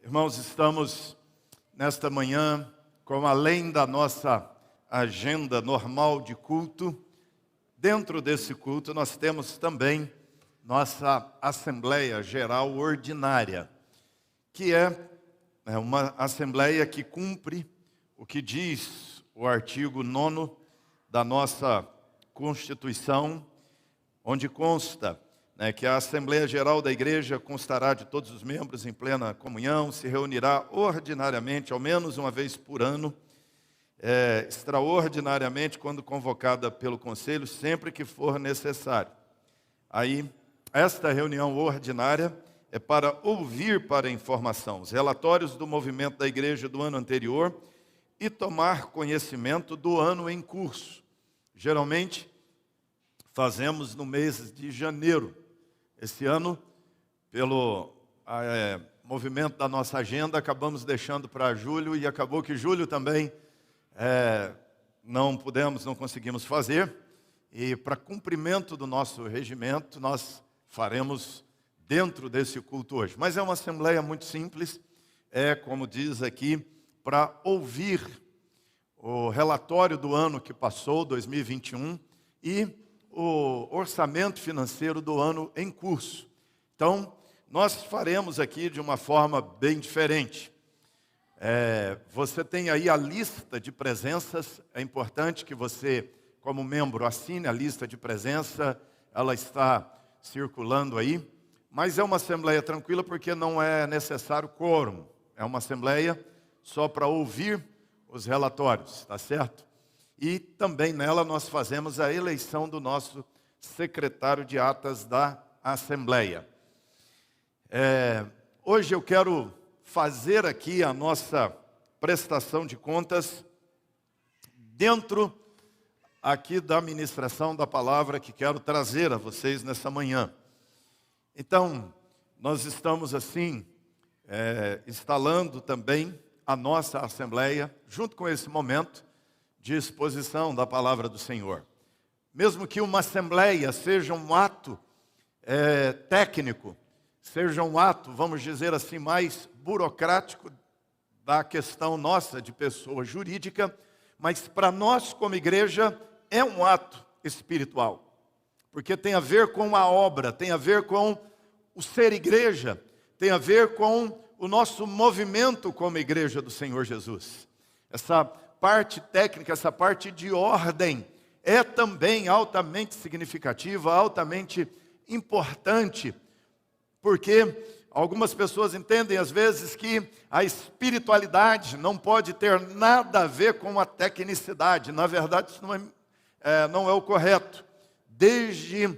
Irmãos, estamos nesta manhã com, além da nossa agenda normal de culto, dentro desse culto nós temos também nossa Assembleia Geral Ordinária, que é uma assembleia que cumpre o que diz o artigo 9º da nossa Constituição, onde consta que a Assembleia Geral da Igreja constará de todos os membros em plena comunhão, se reunirá ordinariamente, ao menos uma vez por ano, extraordinariamente, quando convocada pelo Conselho, sempre que for necessário. Aí, esta reunião ordinária é para ouvir para informação os relatórios do movimento da Igreja do ano anterior e tomar conhecimento do ano em curso. Geralmente, fazemos no mês de janeiro. Esse ano, pelo movimento da nossa agenda, acabamos deixando para julho e acabou que julho também não conseguimos fazer. E para cumprimento do nosso regimento, nós faremos dentro desse culto hoje. Mas é uma assembleia muito simples, como diz aqui, para ouvir o relatório do ano que passou, 2021, e o orçamento financeiro do ano em curso. Então, nós faremos aqui de uma forma bem diferente. Você tem aí a lista de presenças. É importante que você, como membro, assine a lista de presença. Ela está circulando aí. Mas é uma assembleia tranquila porque não é necessário quórum. É uma assembleia só para ouvir os relatórios, tá certo? E também nela nós fazemos a eleição do nosso secretário de atas da Assembleia. Hoje eu quero fazer aqui a nossa prestação de contas dentro aqui da ministração da palavra que quero trazer a vocês nessa manhã. Então, nós estamos assim, instalando também a nossa Assembleia, junto com esse momento de exposição da palavra do Senhor. Mesmo que uma assembleia seja um ato técnico, seja um ato, vamos dizer assim, mais burocrático da questão nossa de pessoa jurídica, mas para nós como igreja é um ato espiritual, porque tem a ver com a obra, tem a ver com o ser igreja, tem a ver com o nosso movimento como igreja do Senhor Jesus. Essa parte técnica, essa parte de ordem, é também altamente significativa, altamente importante, porque algumas pessoas entendem às vezes que a espiritualidade não pode ter nada a ver com a tecnicidade. Na verdade, isso não é o correto. Desde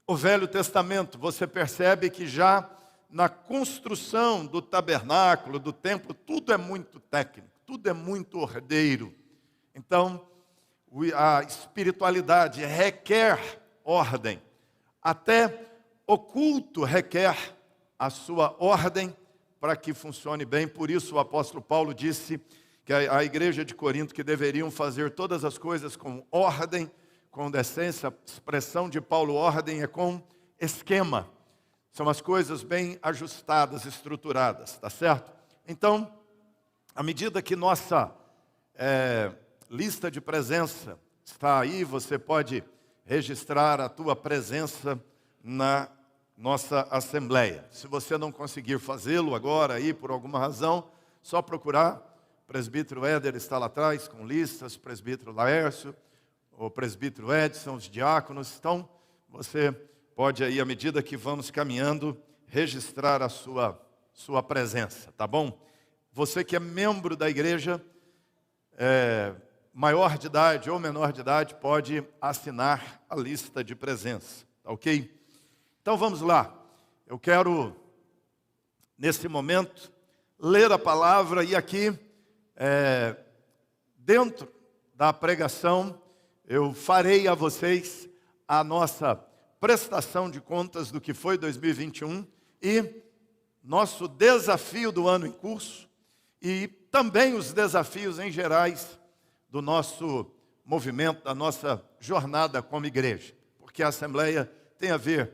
o Velho Testamento, você percebe que já na construção do tabernáculo, do templo, tudo é muito técnico. Tudo é muito ordeiro. Então, a espiritualidade requer ordem. Até o culto requer a sua ordem para que funcione bem. Por isso o apóstolo Paulo disse que a igreja de Corinto que deveriam fazer todas as coisas com ordem, com decência. A expressão de Paulo, ordem, é com esquema. São as coisas bem ajustadas, estruturadas, tá certo? Então, à medida que nossa lista de presença está aí, você pode registrar a tua presença na nossa Assembleia. Se você não conseguir fazê-lo agora, aí, por alguma razão, só procurar. O presbítero Éder está lá atrás com listas, o presbítero Laércio, o presbítero Edson, os diáconos. Então, você pode aí, à medida que vamos caminhando, registrar a sua presença, tá bom? Você que é membro da igreja, maior de idade ou menor de idade, pode assinar a lista de presença, tá ok? Então vamos lá. Eu quero, nesse momento, ler a palavra e aqui, dentro da pregação, eu farei a vocês a nossa prestação de contas do que foi 2021 e nosso desafio do ano em curso, e também os desafios em gerais do nosso movimento, da nossa jornada como igreja. Porque a Assembleia tem a ver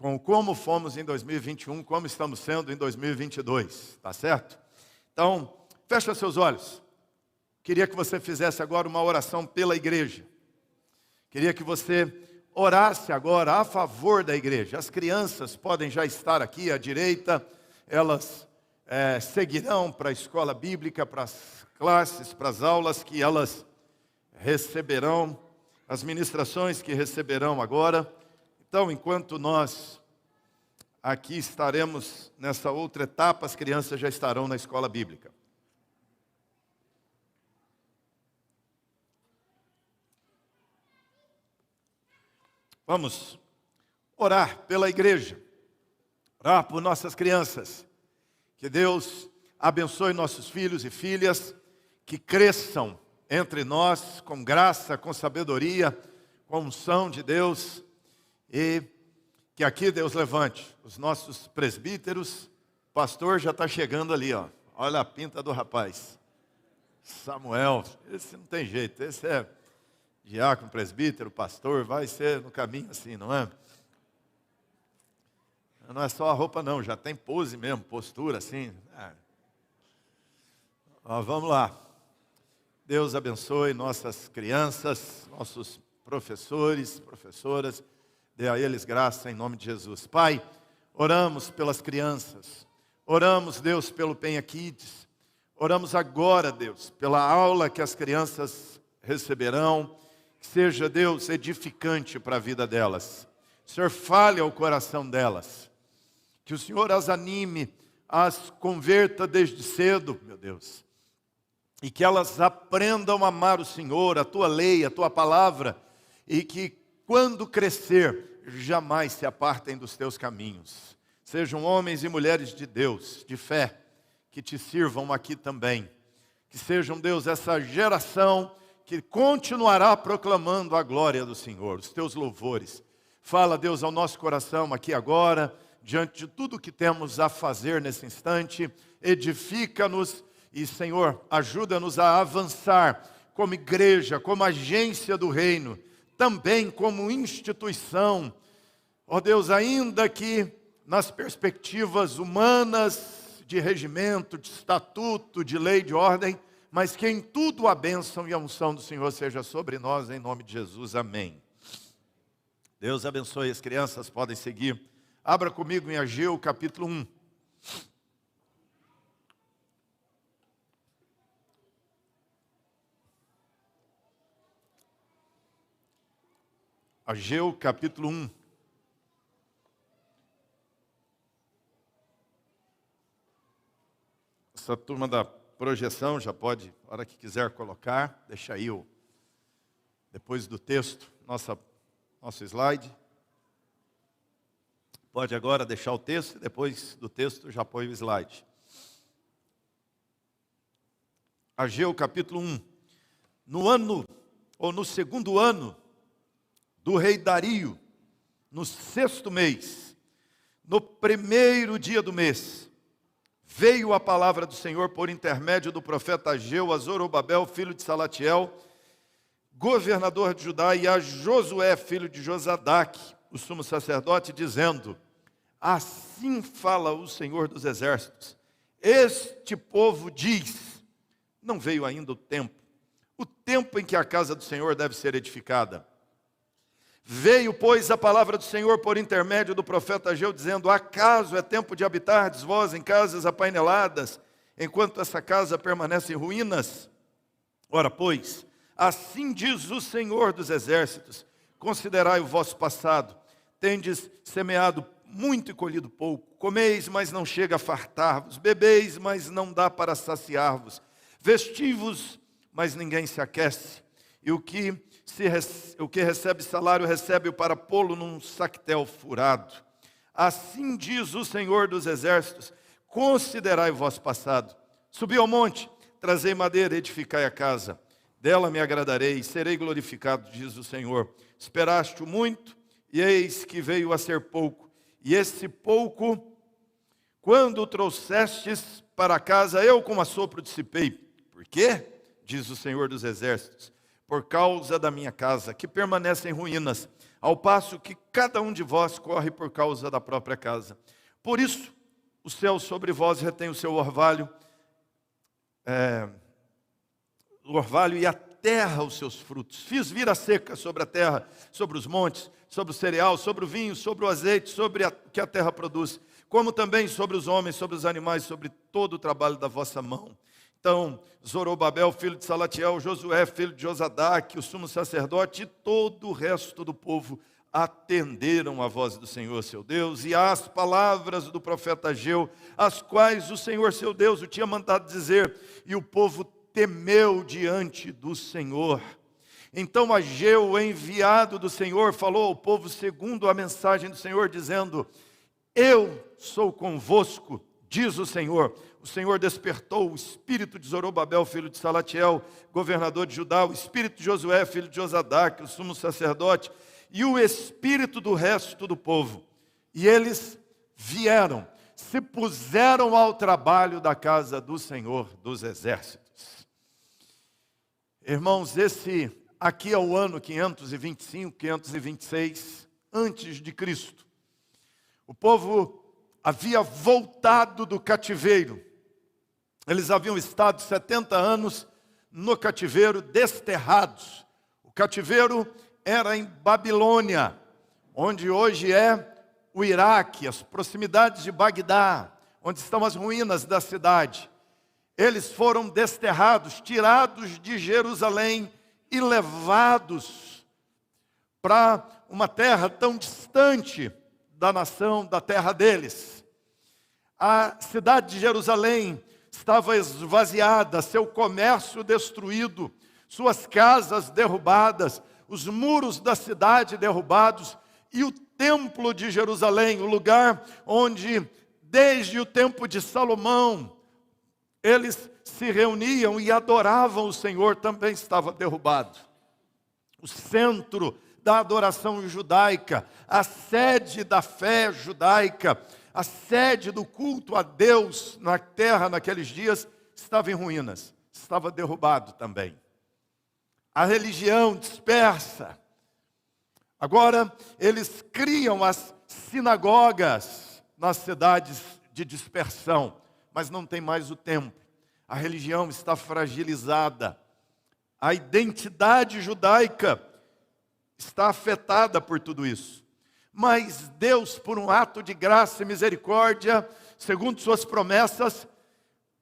com como fomos em 2021, como estamos sendo em 2022, tá certo? Então, fecha seus olhos. Queria que você fizesse agora uma oração pela igreja. Queria que você orasse agora a favor da igreja. As crianças podem já estar aqui à direita, elas seguirão para a escola bíblica, para as classes, para as aulas que elas receberão, as ministrações que receberão agora. Então, enquanto nós aqui estaremos nessa outra etapa, as crianças já estarão na escola bíblica. Vamos orar pela igreja, orar por nossas crianças. Que Deus abençoe nossos filhos e filhas, que cresçam entre nós com graça, com sabedoria, com unção de Deus, e que aqui Deus levante os nossos presbíteros. O pastor já está chegando ali, ó. Olha a pinta do rapaz. Samuel, esse não tem jeito, esse é diácono, presbítero, pastor, vai ser no caminho assim, não é? Não é só a roupa não, já tem pose mesmo, postura assim. Ó, vamos lá. Deus abençoe nossas crianças, nossos professores, professoras, dê a eles graça em nome de Jesus. Pai, oramos pelas crianças, oramos, Deus, pelo Penha Kids, oramos agora, Deus, pela aula que as crianças receberão, que seja, Deus, edificante para a vida delas. O Senhor fale ao coração delas, que o Senhor as anime, as converta desde cedo, meu Deus, e que elas aprendam a amar o Senhor, a Tua lei, a Tua palavra, e que quando crescer, jamais se apartem dos Teus caminhos. Sejam homens e mulheres de Deus, de fé, que Te sirvam aqui também. Que sejam, Deus, essa geração que continuará proclamando a glória do Senhor, os Teus louvores. Fala, Deus, ao nosso coração aqui agora, diante de tudo que temos a fazer nesse instante. Edifica-nos e, Senhor, ajuda-nos a avançar como igreja, como agência do reino, também como instituição. Ó Deus, ainda que nas perspectivas humanas, de regimento, de estatuto, de lei, de ordem, mas que em tudo a bênção e a unção do Senhor seja sobre nós, em nome de Jesus, amém. Deus abençoe, as crianças podem seguir. Abra comigo em Ageu, capítulo 1. Ageu, capítulo 1. Essa turma da projeção já pode, a hora que quiser colocar, deixa aí depois do texto, nosso slide. Pode agora deixar o texto e depois do texto já põe o slide. Ageu capítulo 1. No segundo ano do rei Dario, no 6º mês, no 1º dia do mês, veio a palavra do Senhor por intermédio do profeta Ageu a Zorobabel, filho de Salatiel, governador de Judá, e a Josué, filho de Josadaque, o sumo sacerdote, dizendo: assim fala o Senhor dos exércitos, este povo diz, não veio ainda o tempo em que a casa do Senhor deve ser edificada. Veio, pois, a palavra do Senhor por intermédio do profeta Ageu, dizendo: acaso é tempo de habitardes vós em casas apaineladas, enquanto essa casa permanece em ruínas? Ora, pois, assim diz o Senhor dos exércitos, considerai o vosso passado, tendes semeado muito e colhido pouco, comeis, mas não chega a fartar-vos, bebeis, mas não dá para saciar-vos, vestivos, mas ninguém se aquece, e o que recebe salário, recebe-o para pô-lo num sactel furado. Assim diz o Senhor dos exércitos, considerai o vosso passado, subi ao monte, trazei madeira, edificai a casa, dela me agradarei, serei glorificado, diz o Senhor. Esperaste-o muito, e eis que veio a ser pouco, e esse pouco, quando o trouxestes para casa, eu com assopro dissipei. Por quê? Diz o Senhor dos exércitos. Por causa da minha casa, que permanece em ruínas, ao passo que cada um de vós corre por causa da própria casa. Por isso, o céu sobre vós retém o seu orvalho, e a terra os seus frutos. Fiz vir a seca sobre a terra, sobre os montes, sobre o cereal, sobre o vinho, sobre o azeite, sobre o que a terra produz, como também sobre os homens, sobre os animais, sobre todo o trabalho da vossa mão. Então, Zorobabel, filho de Salatiel, Josué, filho de Josadaque, o sumo sacerdote e todo o resto do povo atenderam a voz do Senhor seu Deus e às palavras do profeta Ageu, as quais o Senhor seu Deus o tinha mandado dizer, e o povo temeu diante do Senhor. Então Ageu, enviado do Senhor, falou ao povo segundo a mensagem do Senhor, dizendo: eu sou convosco, diz o Senhor. O Senhor despertou o espírito de Zorobabel, filho de Salatiel, governador de Judá, o espírito de Josué, filho de Josadaque, o sumo sacerdote, e o espírito do resto do povo. E eles vieram, se puseram ao trabalho da casa do Senhor dos exércitos. Irmãos, esse aqui é o ano 525, 526 antes de Cristo. O povo havia voltado do cativeiro. Eles haviam estado 70 anos no cativeiro, desterrados. O cativeiro era em Babilônia, onde hoje é o Iraque, as proximidades de Bagdá, onde estão as ruínas da cidade. Eles foram desterrados, tirados de Jerusalém e levados para uma terra tão distante da nação, da terra deles. A cidade de Jerusalém estava esvaziada, seu comércio destruído, suas casas derrubadas, os muros da cidade derrubados, e o templo de Jerusalém, o lugar onde, desde o tempo de Salomão, eles se reuniam e adoravam o Senhor, também estava derrubado. O centro da adoração judaica, a sede da fé judaica, a sede do culto a Deus na terra naqueles dias, estava em ruínas, estava derrubado também. A religião dispersa. Agora, eles criam as sinagogas nas cidades de dispersão, mas não tem mais o templo. A religião está fragilizada. A identidade judaica está afetada por tudo isso. Mas Deus, por um ato de graça e misericórdia, segundo suas promessas,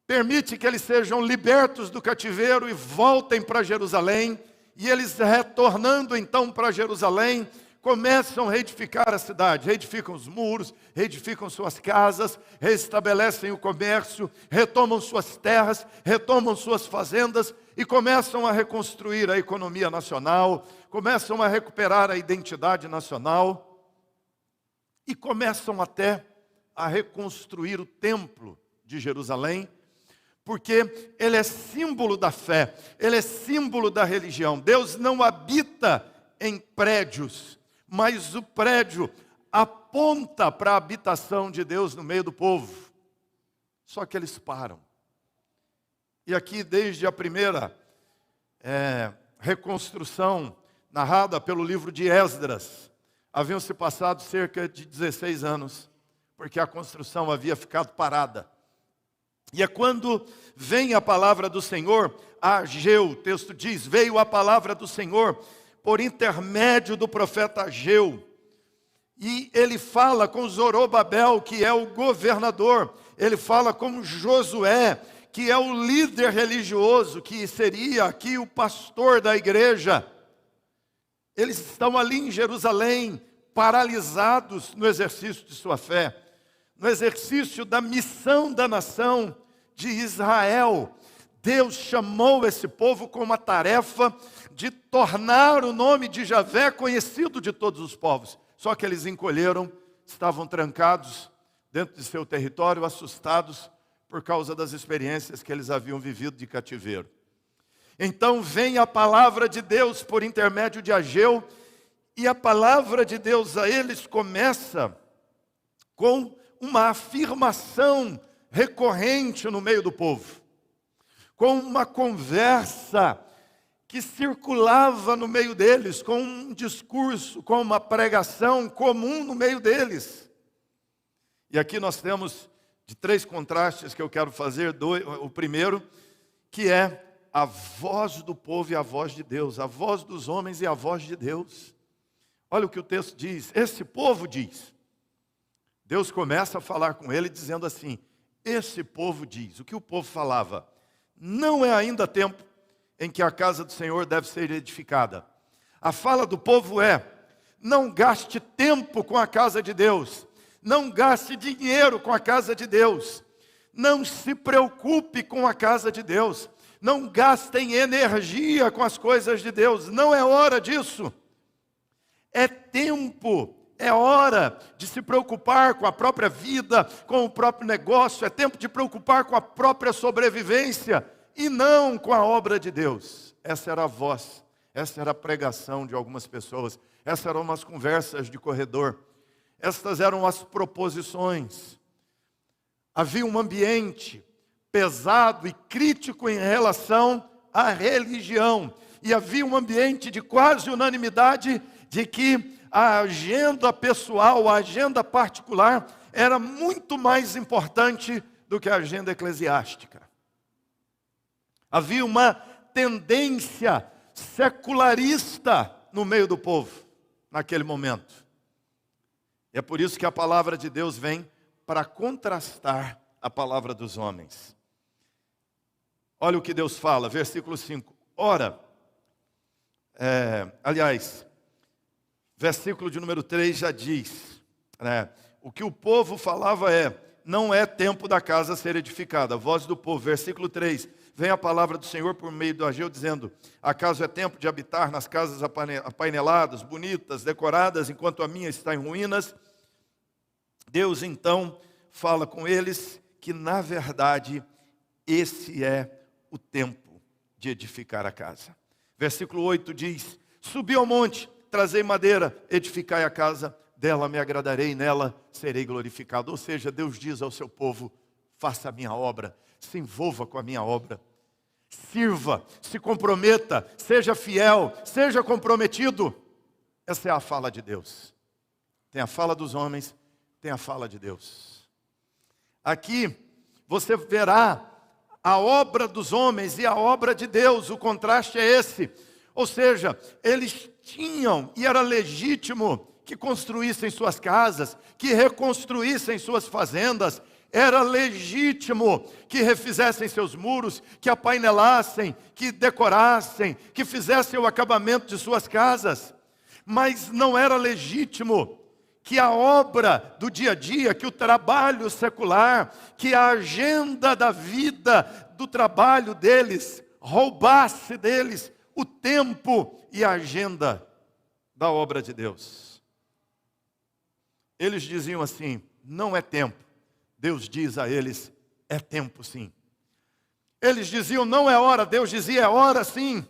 permite que eles sejam libertos do cativeiro e voltem para Jerusalém. E eles, retornando então para Jerusalém, começam a reedificar a cidade, reedificam os muros, reedificam suas casas, restabelecem o comércio, retomam suas terras, retomam suas fazendas e começam a reconstruir a economia nacional, começam a recuperar a identidade nacional e começam até a reconstruir o templo de Jerusalém, porque ele é símbolo da fé, ele é símbolo da religião. Deus não habita em prédios, mas o prédio aponta para a habitação de Deus no meio do povo. Só que eles param. E aqui, desde a primeira reconstrução narrada pelo livro de Esdras, haviam se passado cerca de 16 anos, porque a construção havia ficado parada. E é quando vem a palavra do Senhor a Ageu, o texto diz, veio a palavra do Senhor por intermédio do profeta Ageu. E ele fala com Zorobabel, que é o governador, ele fala com Josué, que é o líder religioso, que seria aqui o pastor da igreja. Eles estão ali em Jerusalém, paralisados no exercício de sua fé, no exercício da missão da nação de Israel. Deus chamou esse povo com uma tarefa de tornar o nome de Javé conhecido de todos os povos. Só que eles encolheram, estavam trancados dentro de seu território, assustados por causa das experiências que eles haviam vivido de cativeiro. Então vem a palavra de Deus por intermédio de Ageu, e a palavra de Deus a eles começa com uma afirmação recorrente no meio do povo, com uma conversa que circulava no meio deles, com um discurso, com uma pregação comum no meio deles. E aqui nós temos de 3 contrastes que eu quero fazer. O primeiro, que é a voz do povo e a voz de Deus, a voz dos homens e a voz de Deus. Olha o que o texto diz, esse povo diz. Deus começa a falar com ele dizendo assim, esse povo diz. O que o povo falava? Não é ainda tempo em que a casa do Senhor deve ser edificada. A fala do povo é, não gaste tempo com a casa de Deus, não gaste dinheiro com a casa de Deus, não se preocupe com a casa de Deus, não gastem energia com as coisas de Deus, não é hora disso. É tempo, é hora de se preocupar com a própria vida, com o próprio negócio, é tempo de preocupar com a própria sobrevivência e não com a obra de Deus. Essa era a voz, essa era a pregação de algumas pessoas, essas eram umas conversas de corredor, estas eram as proposições. Havia um ambiente pesado e crítico em relação à religião, e havia um ambiente de quase unanimidade de que a agenda pessoal, a agenda particular, era muito mais importante do que a agenda eclesiástica. Havia uma tendência secularista no meio do povo, naquele momento. E é por isso que a palavra de Deus vem para contrastar a palavra dos homens. Olha o que Deus fala, versículo 5. Ora, versículo de número 3 já diz, né, o que o povo falava não é tempo da casa ser edificada. A voz do povo, versículo 3, vem a palavra do Senhor por meio do Ageu dizendo, acaso é tempo de habitar nas casas apaineladas, bonitas, decoradas, enquanto a minha está em ruínas? Deus então fala com eles que na verdade esse é o tempo de edificar a casa. Versículo 8 diz, subi ao monte, trazei madeira, edificai a casa, dela me agradarei, nela serei glorificado. Ou seja, Deus diz ao seu povo, faça a minha obra, se envolva com a minha obra, sirva, se comprometa, seja fiel, seja comprometido. Essa é a fala de Deus. Tem a fala dos homens, tem a fala de Deus. Aqui você verá a obra dos homens e a obra de Deus, o contraste é esse. Ou seja, eles tinham, e era legítimo, que construíssem suas casas, que reconstruíssem suas fazendas, era legítimo que refizessem seus muros, que apainelassem, que decorassem, que fizessem o acabamento de suas casas. Mas não era legítimo que a obra do dia a dia, que o trabalho secular, que a agenda da vida, do trabalho deles, roubasse deles o tempo e a agenda da obra de Deus. Eles diziam assim, não é tempo. Deus diz a eles, é tempo sim. Eles diziam, não é hora. Deus dizia, é hora sim.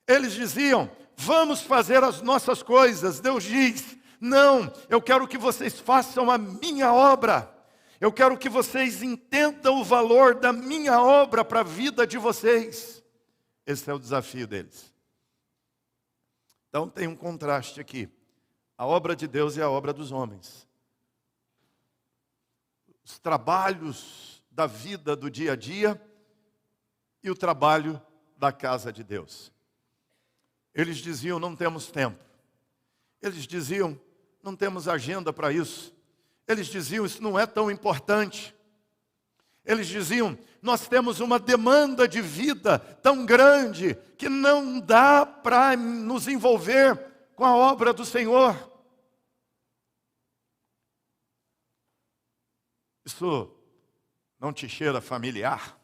Eles diziam, vamos fazer as nossas coisas. Deus diz, não, eu quero que vocês façam a minha obra. Eu quero que vocês entendam o valor da minha obra para a vida de vocês. Esse é o desafio deles. Então tem um contraste aqui. A obra de Deus e a obra dos homens. Os trabalhos da vida do dia a dia e o trabalho da casa de Deus. Eles diziam, não temos tempo. Eles diziam, não temos agenda para isso. Eles diziam, isso não é tão importante. Eles diziam, nós temos uma demanda de vida tão grande que não dá para nos envolver com a obra do Senhor. Isso não te cheira familiar?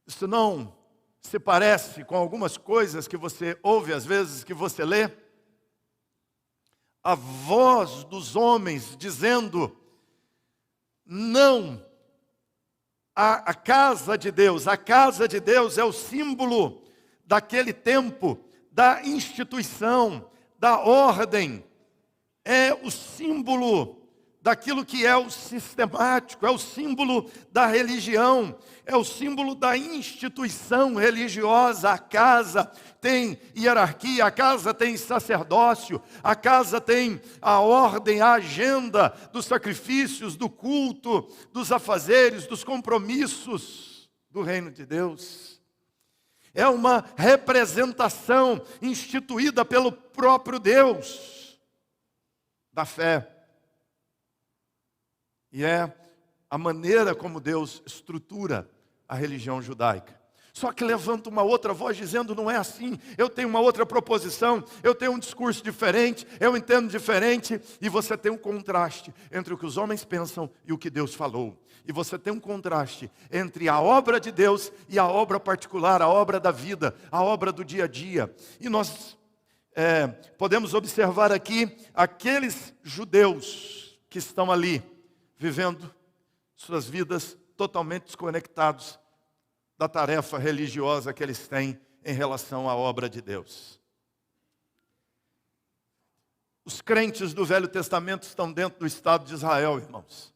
Isso não se parece com algumas coisas que você ouve às vezes, que você lê? A voz dos homens dizendo, não, a casa de Deus. A casa de Deus é o símbolo daquele tempo, da instituição, da ordem. É o símbolo daquilo que é o sistemático, é o símbolo da religião, é o símbolo da instituição religiosa. A casa tem hierarquia, a casa tem sacerdócio, a casa tem a ordem, a agenda dos sacrifícios, do culto, dos afazeres, dos compromissos do reino de Deus. É uma representação instituída pelo próprio Deus da fé. E é a maneira como Deus estrutura a religião judaica. Só que levanta uma outra voz dizendo: não é assim, eu tenho uma outra proposição, eu tenho um discurso diferente, eu entendo diferente. E você tem um contraste entre o que os homens pensam e o que Deus falou. E você tem um contraste entre a obra de Deus e a obra particular, a obra da vida, a obra do dia a dia. E nós podemos observar aqui aqueles judeus que estão ali, vivendo suas vidas totalmente desconectados da tarefa religiosa que eles têm em relação à obra de Deus. Os crentes do Velho Testamento estão dentro do Estado de Israel, irmãos.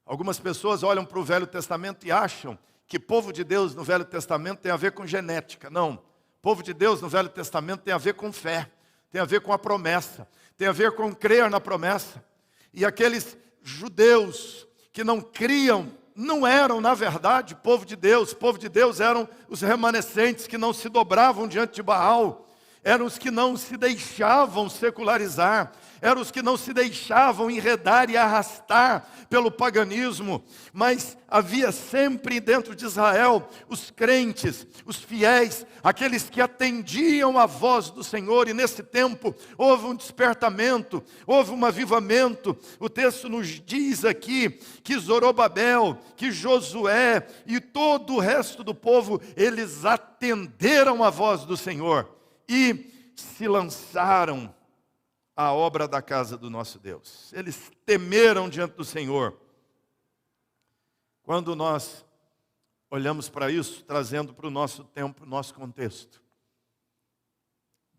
Algumas pessoas olham para o Velho Testamento e acham que povo de Deus no Velho Testamento tem a ver com genética. Não, povo de Deus no Velho Testamento tem a ver com fé, tem a ver com a promessa, tem a ver com crer na promessa. E aqueles judeus que não criam, não eram, na verdade, povo de Deus. Povo de Deus eram os remanescentes que não se dobravam diante de Baal, eram os que não se deixavam secularizar, eram os que não se deixavam enredar e arrastar pelo paganismo. Mas havia sempre dentro de Israel os crentes, os fiéis, aqueles que atendiam à voz do Senhor. E nesse tempo houve um despertamento, houve um avivamento. O texto nos diz aqui que Zorobabel, que Josué e todo o resto do povo, eles atenderam à voz do Senhor e se lançaram à obra da casa do nosso Deus. Eles temeram diante do Senhor. Quando nós olhamos para isso, trazendo para o nosso tempo, nosso contexto,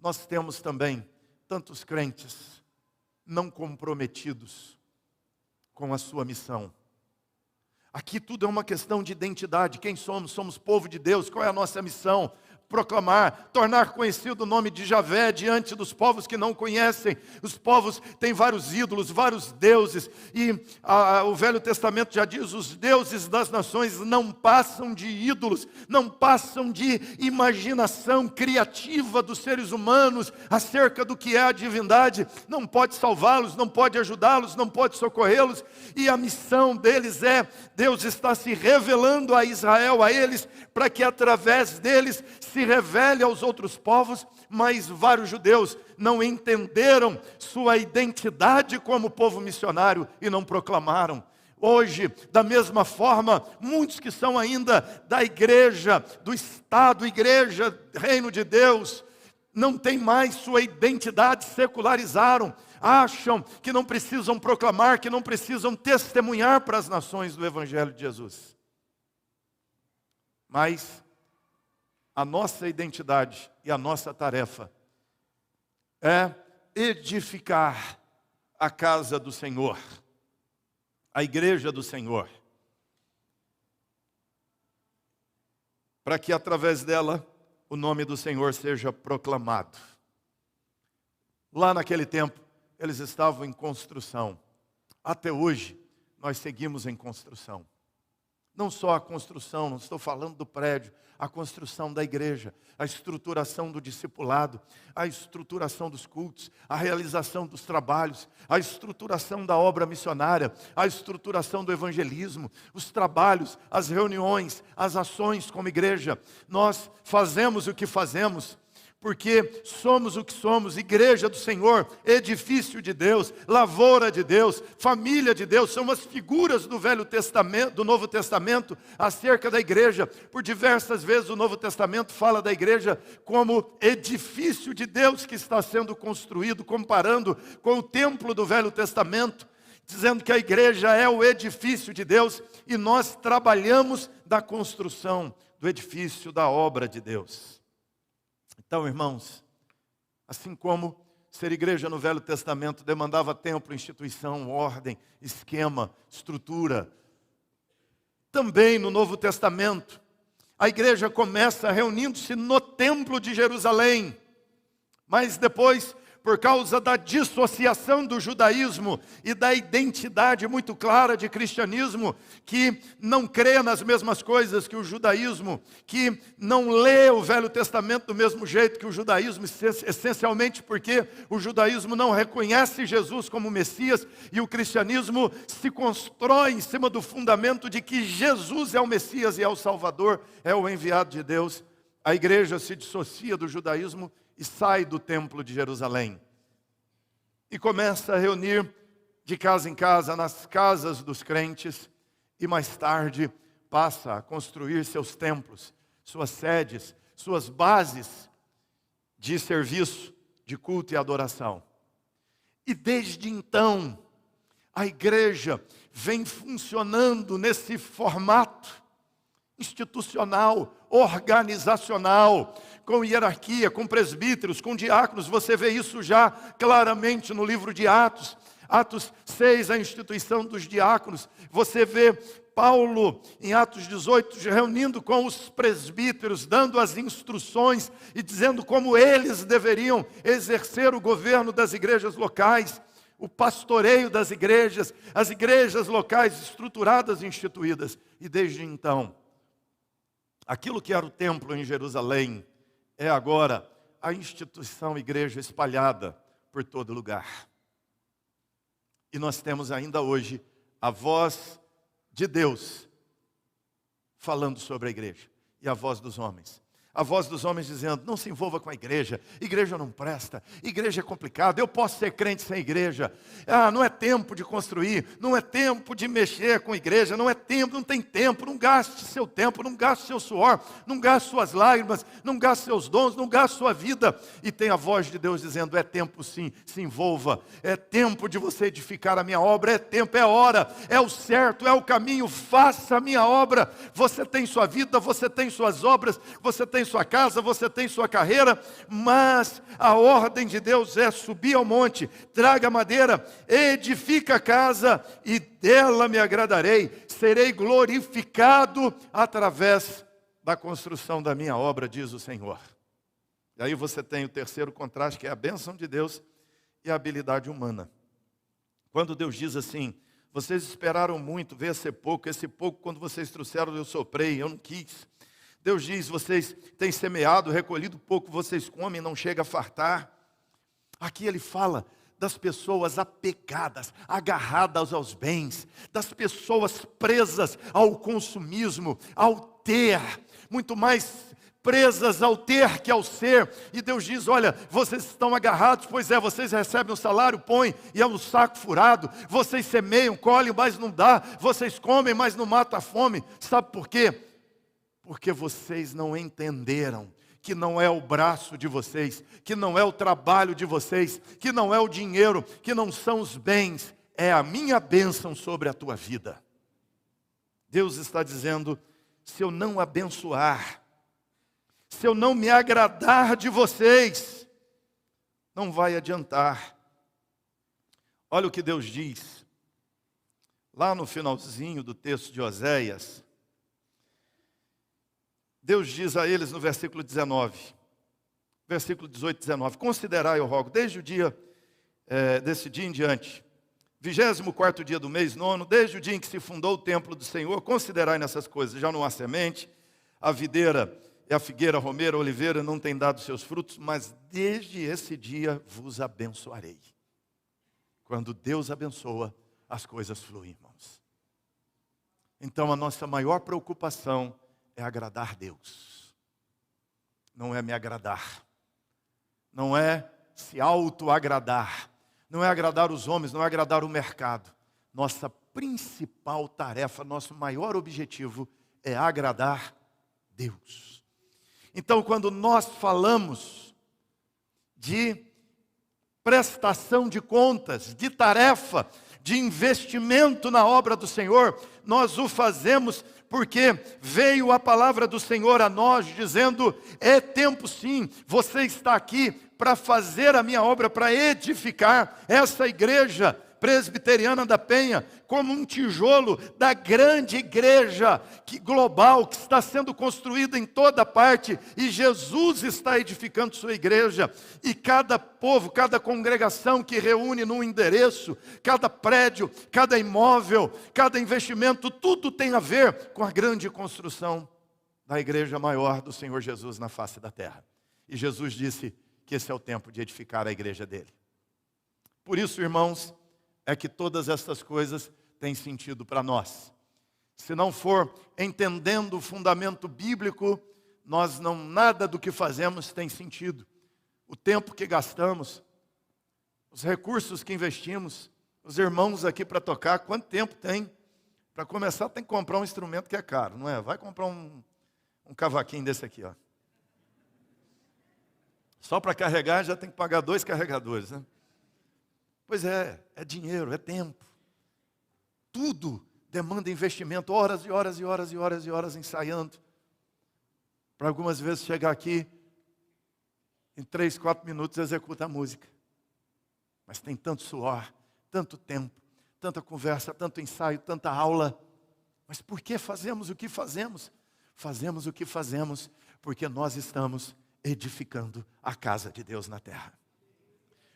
nós temos também tantos crentes não comprometidos com a sua missão. Aqui tudo é uma questão de identidade. Quem somos? Somos povo de Deus. Qual é a nossa missão? Proclamar, tornar conhecido o nome de Javé diante dos povos que não conhecem. Os povos têm vários ídolos, vários deuses, e o Velho Testamento já diz: os deuses das nações não passam de ídolos, não passam de imaginação criativa dos seres humanos acerca do que é a divindade. Não pode salvá-los, não pode ajudá-los, não pode socorrê-los, e a missão deles Deus está se revelando a Israel, a eles, para que através deles se revele aos outros povos. Mas vários judeus não entenderam sua identidade como povo missionário e não proclamaram. Hoje, da mesma forma, muitos que são ainda da igreja, do Estado, igreja, reino de Deus, não têm mais sua identidade, secularizaram, acham que não precisam proclamar, que não precisam testemunhar para as nações do Evangelho de Jesus. Mas a nossa identidade e a nossa tarefa é edificar a casa do Senhor, a igreja do Senhor, para que através dela o nome do Senhor seja proclamado. Lá naquele tempo, eles estavam em construção. Até hoje, nós seguimos em construção. Não só a construção, não estou falando do prédio, a construção da igreja, a estruturação do discipulado, a estruturação dos cultos, a realização dos trabalhos, a estruturação da obra missionária, a estruturação do evangelismo, os trabalhos, as reuniões, as ações como igreja. Nós fazemos o que fazemos porque somos o que somos: igreja do Senhor, edifício de Deus, lavoura de Deus, família de Deus. São as figuras do Velho Testamento, do Novo Testamento, acerca da igreja. Por diversas vezes o Novo Testamento fala da igreja como edifício de Deus que está sendo construído, comparando com o templo do Velho Testamento, dizendo que a igreja é o edifício de Deus, e nós trabalhamos da construção do edifício da obra de Deus. Então, irmãos, assim como Ser igreja no Velho Testamento demandava templo, instituição, ordem, esquema, estrutura. Também no Novo Testamento, a igreja começa reunindo-se no Templo de Jerusalém. Mas depois, por causa da dissociação do judaísmo e da identidade muito clara de cristianismo, que não crê nas mesmas coisas que o judaísmo, que não lê o Velho Testamento do mesmo jeito que o judaísmo, essencialmente porque o judaísmo não reconhece Jesus como Messias e o cristianismo se constrói em cima do fundamento de que Jesus é o Messias e é o Salvador, é o enviado de Deus. A igreja se dissocia do judaísmo e sai do templo de Jerusalém. E começa a reunir de casa em casa, nas casas dos crentes. E mais tarde passa a construir seus templos, suas sedes, suas bases de serviço, de culto e adoração. E desde então, a igreja vem funcionando nesse formato institucional, organizacional, com hierarquia, com presbíteros, com diáconos. Você vê isso já claramente no livro de Atos. Atos 6, a instituição dos diáconos. Você vê Paulo, em Atos 18, reunindo com os presbíteros, dando as instruções e dizendo como eles deveriam exercer o governo das igrejas locais, o pastoreio das igrejas, as igrejas locais estruturadas e instituídas. E desde então, aquilo que era o templo em Jerusalém é agora a instituição igreja espalhada por todo lugar. E nós temos ainda hoje a voz de Deus falando sobre a igreja e a voz dos homens. A voz dos homens dizendo: não se envolva com a igreja não presta, igreja é complicado, eu posso ser crente sem igreja. Não é tempo de construir, não é tempo de mexer com a igreja, não é tempo, não tem tempo, não gaste seu tempo, não gaste seu suor, não gaste suas lágrimas, não gaste seus dons, não gaste sua vida. E tem a voz de Deus dizendo: é tempo sim, se envolva, é tempo de você edificar a minha obra, é tempo, é hora, é o certo, é o caminho, faça a minha obra. Você tem sua vida, você tem suas obras, você tem sua casa, você tem sua carreira, mas a ordem de Deus é subir ao monte, traga madeira, edifica a casa e dela me agradarei, serei glorificado através da construção da minha obra, diz o Senhor. E aí você tem o terceiro contraste, que é a bênção de Deus e a habilidade humana. Quando Deus diz assim: vocês esperaram muito, veio ser pouco, esse pouco quando vocês trouxeram eu soprei, eu não quis. Deus diz: vocês têm semeado, recolhido pouco, vocês comem, não chega a fartar. Aqui ele fala das pessoas apegadas, agarradas aos bens, das pessoas presas ao consumismo, ao ter, muito mais presas ao ter que ao ser. E Deus diz: olha, vocês estão agarrados, pois é, vocês recebem o salário, põem e é um saco furado, vocês semeiam, colhem, mas não dá, vocês comem, mas não mata a fome. Sabe por quê? Porque vocês não entenderam que não é o braço de vocês, que não é o trabalho de vocês, que não é o dinheiro, que não são os bens, é a minha bênção sobre a tua vida. Deus está dizendo: se eu não abençoar, se eu não me agradar de vocês, não vai adiantar. Olha o que Deus diz, lá no finalzinho do texto de Oséias. Deus diz a eles no versículo 19, versículo 18 e 19: considerai, eu rogo, desde o dia, desse dia em diante, 24º dia do mês nono, desde o dia em que se fundou o templo do Senhor, considerai nessas coisas: já não há semente, a videira e a figueira, a romeira, a oliveira não têm dado seus frutos, mas desde esse dia vos abençoarei. Quando Deus abençoa, as coisas fluem, irmãos. Então a nossa maior preocupação é agradar Deus, não é me agradar, não é se auto-agradar, não é agradar os homens, não é agradar o mercado. Nossa principal tarefa, nosso maior objetivo é agradar Deus. Então, quando nós falamos de prestação de contas, de tarefa, de investimento na obra do Senhor, nós o fazemos porque veio a palavra do Senhor a nós dizendo: é tempo sim, você está aqui para fazer a minha obra, para edificar essa igreja presbiteriana da Penha, como um tijolo da grande igreja global que está sendo construída em toda parte, e Jesus está edificando sua igreja, e cada povo, cada congregação que reúne num endereço, cada prédio, cada imóvel, cada investimento, tudo tem a ver com a grande construção da igreja maior do Senhor Jesus na face da terra. E Jesus disse que esse é o tempo de edificar a igreja dele. Por isso, irmãos, é que todas estas coisas têm sentido para nós. Se não for entendendo o fundamento bíblico, nada do que fazemos tem sentido. O tempo que gastamos, os recursos que investimos, os irmãos aqui para tocar, quanto tempo tem? Para começar tem que comprar um instrumento que é caro, não é? Vai comprar um cavaquinho desse aqui, ó. Só para carregar já tem que pagar 2 carregadores, né? Pois é dinheiro, é tempo. Tudo demanda investimento, horas e horas e horas e horas e horas ensaiando. Para algumas vezes chegar aqui, em 3, 4 minutos executa a música. Mas tem tanto suor, tanto tempo, tanta conversa, tanto ensaio, tanta aula. Mas por que fazemos o que fazemos? Fazemos o que fazemos porque nós estamos edificando a casa de Deus na terra.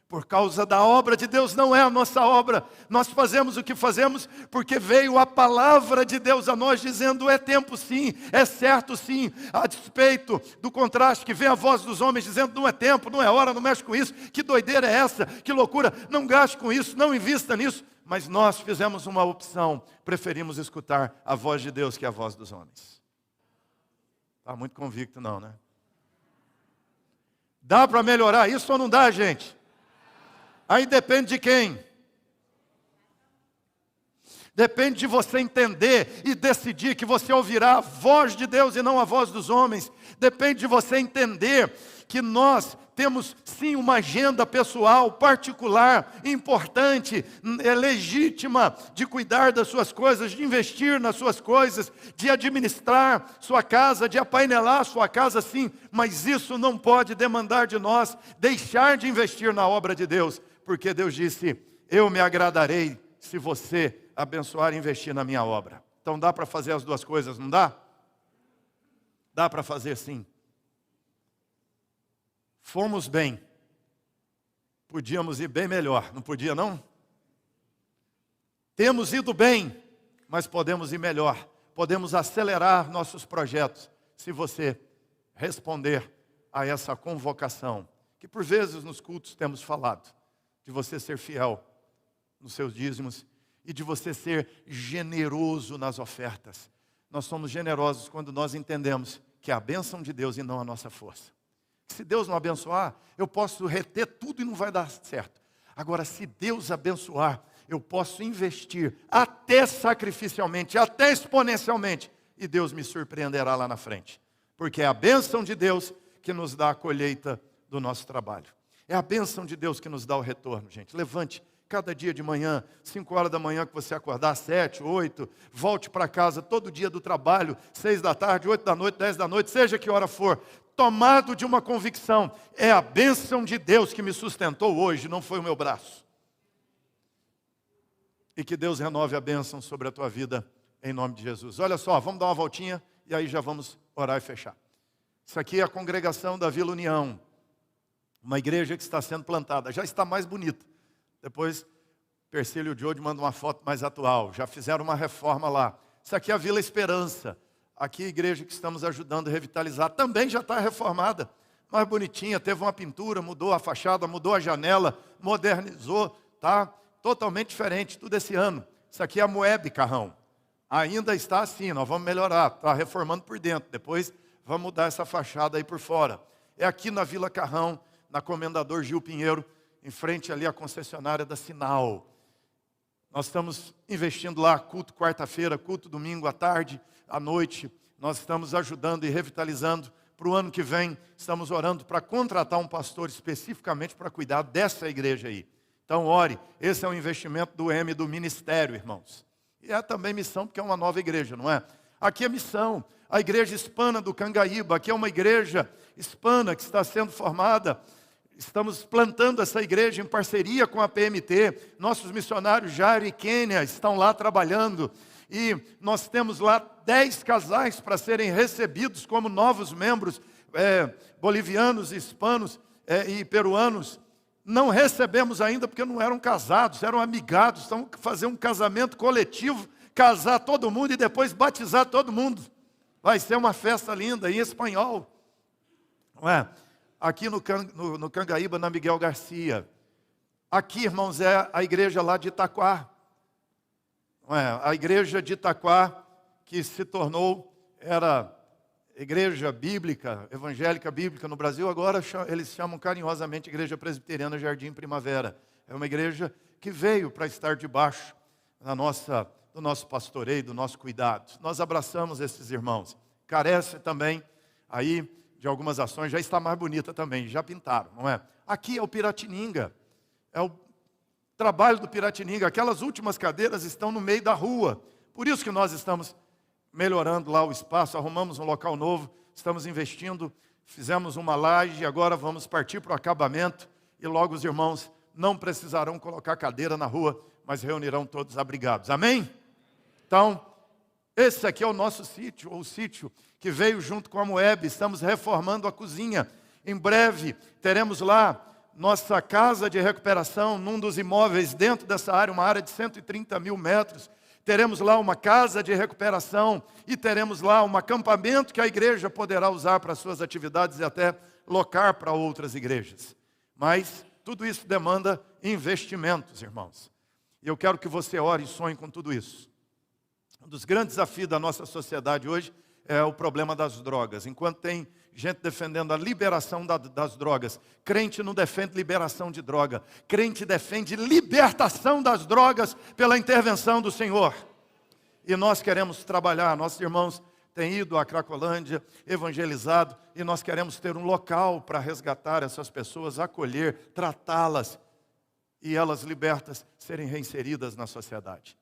Por causa da obra de Deus, não é a nossa obra. Nós fazemos o que fazemos porque veio a palavra de Deus a nós dizendo: é tempo sim, é certo sim. A despeito do contraste que vem a voz dos homens dizendo: não é tempo, não é hora, não mexe com isso. Que doideira é essa? Que loucura, não gaste com isso, não invista nisso. Mas nós fizemos uma opção, preferimos escutar a voz de Deus que é a voz dos homens. Está muito convicto não, né? Dá para melhorar isso ou não dá, gente? Aí depende de quem? Depende de você entender e decidir que você ouvirá a voz de Deus e não a voz dos homens. Depende de você entender que nós temos sim uma agenda pessoal, particular, importante, legítima, de cuidar das suas coisas, de investir nas suas coisas, de administrar sua casa, de apainelar sua casa, sim. Mas isso não pode demandar de nós deixar de investir na obra de Deus. Porque Deus disse: eu me agradarei se você abençoar e investir na minha obra. Então dá para fazer as duas coisas, não dá? Dá para fazer sim. Fomos bem. Podíamos ir bem melhor, não podia não? Temos ido bem, mas podemos ir melhor. Podemos acelerar nossos projetos, se você responder a essa convocação, que por vezes nos cultos temos falado, de você ser fiel nos seus dízimos e de você ser generoso nas ofertas. Nós somos generosos quando nós entendemos que é a bênção de Deus e não a nossa força. Se Deus não abençoar, eu posso reter tudo e não vai dar certo. Agora, se Deus abençoar, eu posso investir até sacrificialmente, até exponencialmente, e Deus me surpreenderá lá na frente. Porque é a bênção de Deus que nos dá a colheita do nosso trabalho. É a bênção de Deus que nos dá o retorno, gente. Levante cada dia de manhã, 5 horas da manhã que você acordar, 7, 8, volte para casa todo dia do trabalho, 6 da tarde, 8 da noite, 10 da noite, seja que hora for, tomado de uma convicção: é a bênção de Deus que me sustentou hoje, não foi o meu braço. E que Deus renove a bênção sobre a tua vida, em nome de Jesus. Olha só, vamos dar uma voltinha e aí já vamos orar e fechar. Isso aqui é a congregação da Vila União. Uma igreja que está sendo plantada, já está mais bonita. Depois, Persílio e o Jody mandam uma foto mais atual. Já fizeram uma reforma lá. Isso aqui é a Vila Esperança. Aqui a igreja que estamos ajudando a revitalizar. Também já está reformada. Mais bonitinha, teve uma pintura, mudou a fachada, mudou a janela, modernizou. Tá totalmente diferente, tudo esse ano. Isso aqui é a Moeb Carrão. Ainda está assim, nós vamos melhorar. Está reformando por dentro. Depois vamos mudar essa fachada aí por fora. É aqui na Vila Carrão, na Comendador Gil Pinheiro, em frente ali à concessionária da Sinal. Nós estamos investindo lá, culto quarta-feira, culto domingo à tarde, à noite. Nós estamos ajudando e revitalizando. Para o ano que vem, estamos orando para contratar um pastor especificamente para cuidar dessa igreja aí. Então ore, esse é um investimento do M do ministério, irmãos. E é também missão, porque é uma nova igreja, não é? Aqui é missão, a igreja hispana do Cangaíba, aqui é uma igreja hispana que está sendo formada. estamos plantando essa igreja em parceria com a PMT. Nossos missionários Jairo e Quênia estão lá trabalhando. E nós temos lá 10 casais para serem recebidos como novos membros, bolivianos, hispanos e peruanos. Não recebemos ainda porque não eram casados, eram amigados. Estamos fazer um casamento coletivo, casar todo mundo e depois batizar todo mundo. Vai ser uma festa linda em espanhol. Não é? Aqui no Cangaíba, na Miguel Garcia. Aqui, irmãos, é a igreja lá de Itaquá. Não é? A igreja de Itaquá, que se tornou, era igreja bíblica, evangélica bíblica no Brasil, agora eles chamam carinhosamente Igreja Presbiteriana Jardim Primavera. É uma igreja que veio para estar debaixo do nosso pastoreio, do nosso cuidado. Nós abraçamos esses irmãos. Carece também aí de algumas ações, já está mais bonita também, já pintaram, não é? Aqui é o Piratininga, é o trabalho do Piratininga. Aquelas últimas cadeiras estão no meio da rua, por isso que nós estamos melhorando lá o espaço, arrumamos um local novo, estamos investindo, fizemos uma laje, agora vamos partir para o acabamento, e logo os irmãos não precisarão colocar cadeira na rua, mas reunirão todos abrigados. Amém? Então, esse aqui é o nosso sítio, ou o sítio que veio junto com a Moeb. Estamos reformando a cozinha. Em breve teremos lá nossa casa de recuperação num dos imóveis dentro dessa área, uma área de 130 mil metros. Teremos lá uma casa de recuperação e teremos lá um acampamento que a igreja poderá usar para suas atividades e até locar para outras igrejas. Mas tudo isso demanda investimentos, irmãos. E eu quero que você ore e sonhe com tudo isso. Um dos grandes desafios da nossa sociedade hoje é o problema das drogas. Enquanto tem gente defendendo a liberação das drogas, crente não defende liberação de droga. Crente defende libertação das drogas pela intervenção do Senhor. E nós queremos trabalhar, nossos irmãos têm ido à Cracolândia, evangelizado, e nós queremos ter um local para resgatar essas pessoas, acolher, tratá-las, e elas libertas serem reinseridas na sociedade.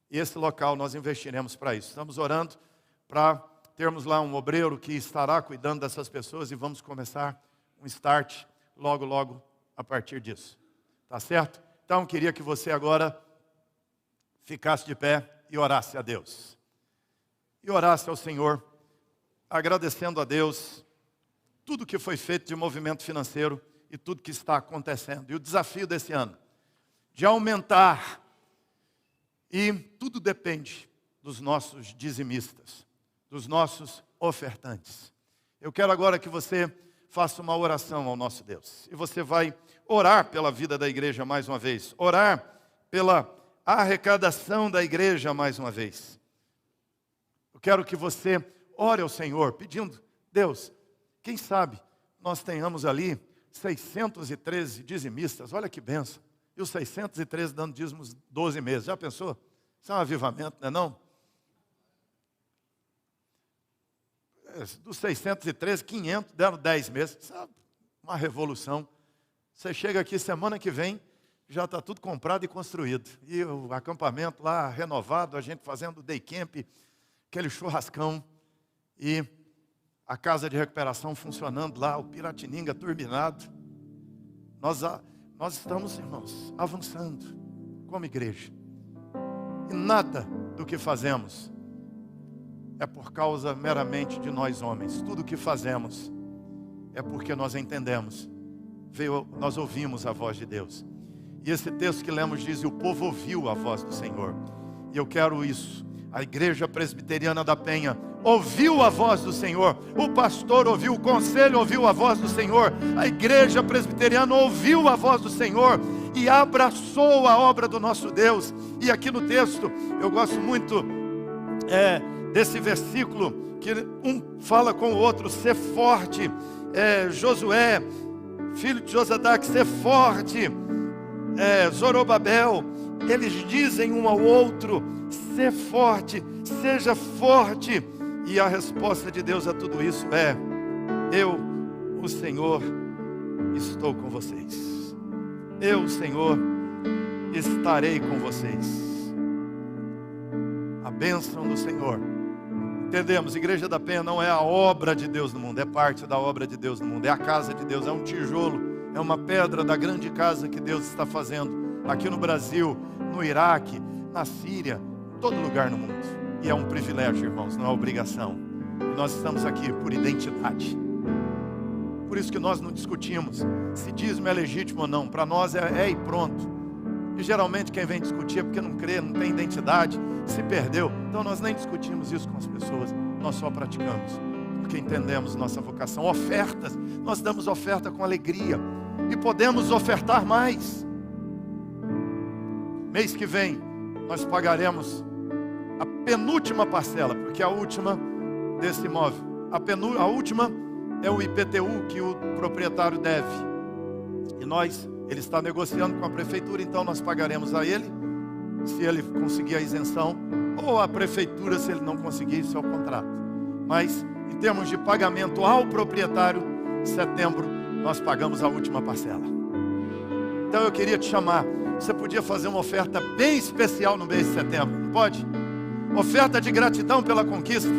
E esse local nós investiremos para isso. Estamos orando para termos lá um obreiro que estará cuidando dessas pessoas e vamos começar um start logo, logo a partir disso. Tá certo? Então, queria que você agora ficasse de pé e orasse a Deus. E orasse ao Senhor, agradecendo a Deus tudo que foi feito de movimento financeiro e tudo que está acontecendo. E o desafio desse ano, de aumentar. E tudo depende dos nossos dizimistas, dos nossos ofertantes. Eu quero agora que você faça uma oração ao nosso Deus. E você vai orar pela vida da igreja mais uma vez. Orar pela arrecadação da igreja mais uma vez. Eu quero que você ore ao Senhor, pedindo, Deus, quem sabe nós tenhamos ali 613 dizimistas. Olha que bênção. E os 613 dando dízimos 12 meses. Já pensou? Isso é um avivamento, não é não? Dos 613, 500 deram 10 meses. Sabe? Uma revolução. Você chega aqui semana que vem, já está tudo comprado e construído. E o acampamento lá renovado, a gente fazendo day camp, aquele churrascão. E a casa de recuperação funcionando lá, o Piratininga turbinado. Nós estamos, irmãos, avançando como igreja. E nada do que fazemos é por causa meramente de nós homens. Tudo o que fazemos é porque nós entendemos. Nós ouvimos a voz de Deus. E esse texto que lemos diz, o povo ouviu a voz do Senhor. E eu quero isso. A igreja presbiteriana da Penha ouviu a voz do Senhor. O pastor ouviu, o conselho ouviu a voz do Senhor. A igreja presbiteriana ouviu a voz do Senhor e abraçou a obra do nosso Deus. E aqui no texto, eu gosto muito desse versículo, que um fala com o outro, ser forte. Josué, filho de Josadac, ser forte. Zorobabel, eles dizem um ao outro, ser forte, seja forte. E a resposta de Deus a tudo isso é, eu, o Senhor, estou com vocês. Eu, o Senhor, estarei com vocês. A bênção do Senhor. Entendemos, Igreja da Penha não é a obra de Deus no mundo, é parte da obra de Deus no mundo, é a casa de Deus, é um tijolo, é uma pedra da grande casa que Deus está fazendo aqui no Brasil, no Iraque, na Síria, em todo lugar no mundo. E é um privilégio, irmãos, não é obrigação. E nós estamos aqui por identidade. Por isso que nós não discutimos se dízimo é legítimo ou não. Para nós é e pronto. E geralmente quem vem discutir é porque não crê, não tem identidade, se perdeu. Então nós nem discutimos isso com as pessoas, nós só praticamos, porque entendemos nossa vocação. Ofertas, nós damos oferta com alegria e podemos ofertar mais. Mês que vem nós pagaremos a penúltima parcela, porque a última desse imóvel, a última é o IPTU que o proprietário deve. E ele está negociando com a prefeitura, então nós pagaremos a ele, se ele conseguir a isenção, ou a prefeitura se ele não conseguir, isso é o contrato. Mas em termos de pagamento ao proprietário, em setembro nós pagamos a última parcela. Então eu queria te chamar, você podia fazer uma oferta bem especial no mês de setembro, não pode? Oferta de gratidão pela conquista.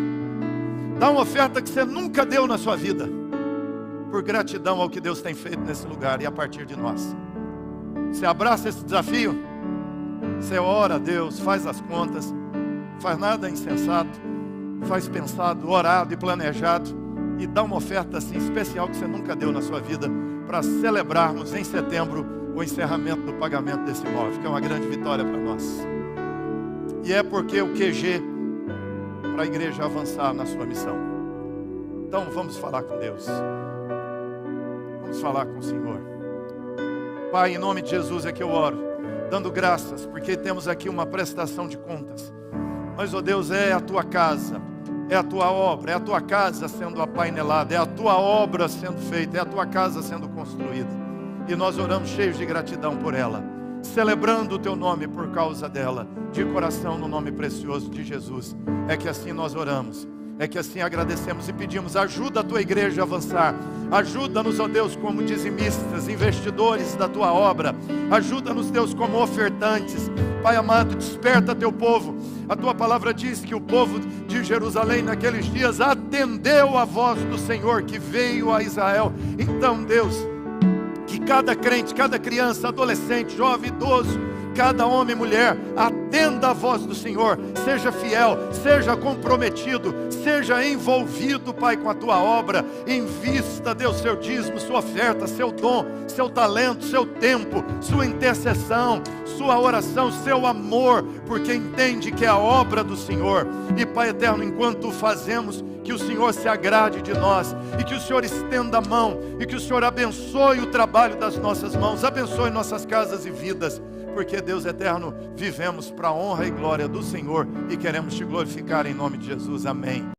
Dá uma oferta que você nunca deu na sua vida, por gratidão ao que Deus tem feito nesse lugar e a partir de nós. Você abraça esse desafio, você ora a Deus, faz as contas, faz nada insensato, faz pensado, orado e planejado, e dá uma oferta assim especial que você nunca deu na sua vida, para celebrarmos em setembro o encerramento do pagamento desse imóvel, que é uma grande vitória para nós. E é porque o QG para a igreja avançar na sua missão. Então vamos falar com Deus. Vamos falar com o Senhor. Pai, em nome de Jesus é que eu oro, dando graças, porque temos aqui uma prestação de contas. Mas, ó Deus, é a tua casa, é a tua obra, é a tua casa sendo apainelada, é a tua obra sendo feita, é a tua casa sendo construída. E nós oramos cheios de gratidão por ela, celebrando o teu nome por causa dela, de coração no nome precioso de Jesus. É que assim nós oramos, é que assim agradecemos e pedimos, ajuda a tua igreja a avançar, ajuda-nos, ó Deus, como dizimistas, investidores da tua obra, ajuda-nos, Deus, como ofertantes. Pai amado, desperta teu povo. A tua palavra diz que o povo de Jerusalém naqueles dias atendeu a voz do Senhor que veio a Israel. Então, Deus, que cada crente, cada criança, adolescente, jovem, idoso, cada homem e mulher atenda a voz do Senhor, seja fiel, seja comprometido, seja envolvido, Pai, com a tua obra. Invista, Deus, seu dízimo, sua oferta, seu dom, seu talento, seu tempo, sua intercessão, sua oração, seu amor, porque entende que é a obra do Senhor. E Pai eterno, enquanto fazemos, que o Senhor se agrade de nós, e que o Senhor estenda a mão, e que o Senhor abençoe o trabalho das nossas mãos, abençoe nossas casas e vidas, porque Deus eterno, vivemos para a honra e glória do Senhor, e queremos te glorificar em nome de Jesus, amém.